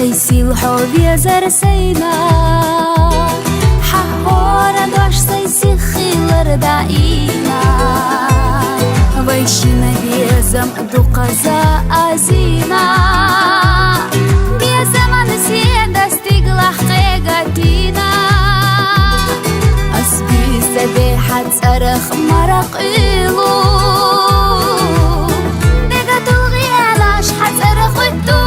سيسيل حوبي زرسينا حهورا دوش سيسي خيلر داينا ويشينا بيزم دوقزا أزينا بيزمان سيدا ستيغلا حقيقتينا أسبي سدي حد سرخ مرق إلو ديغة الغيالاش حد سرخ الدو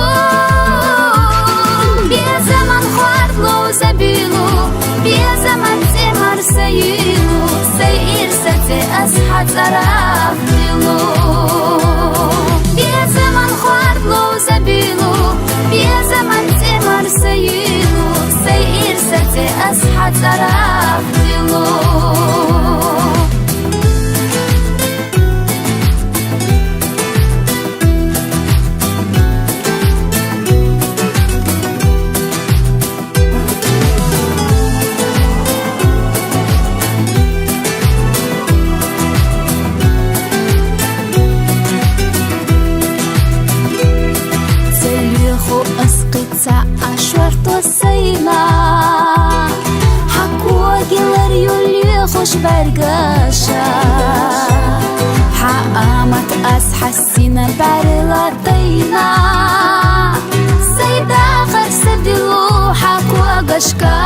بيزمان خوار لو زبيلو بيزمان تمر سيلو سيئر ستي أسحد سرخ ديلو بيزمان خوار لو زبيلو بيزمان تمر سيلو سيئر ستي أسحد سرخ ديلو أشورت السيما حكوا جلر يولي خوش برقاشا حقامت أسحسينا برلاتينا سيدا خرس دلو حكوا قشكا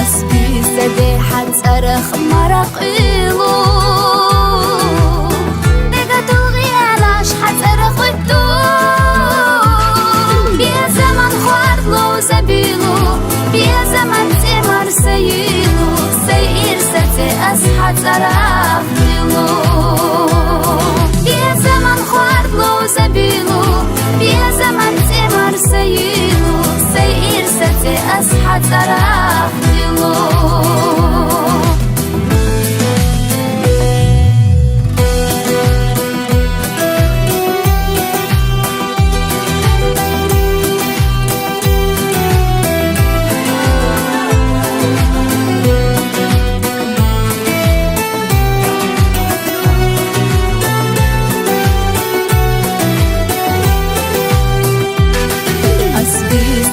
أسبي سدي حد سرخ مرق إلو دقت الغيالاش حد سرخ الدو بيزمان خوار لو زبيلو بيزمان تمر سيلو سيئر ستي أسحد سرخ ديلو بيزمان خوار لو زبيلو بيزمان تمر سيلو سيئر ستي أسحد سرخ ديلو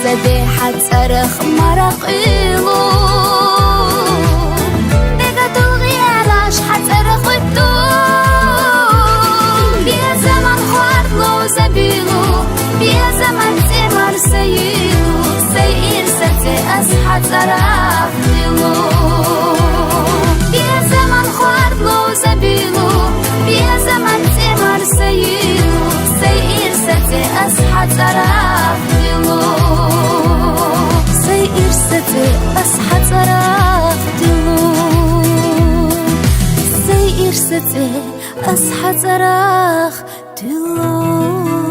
سدي حد سرخ مرق إلو دقت الغيالاش حد سرخ الدو بيزمان خوار لو زبيلو بيزمان تمر سيلو سيئر ستي أسحد سرخ ديلو بيزمان خوار لو زبيلو بيزمان تمر سيلو سيئر ستي أسحد سرخ ديلو سيئر ستي أسحد سرخ ديلو سيئر ستي أسحد سرخ ديلو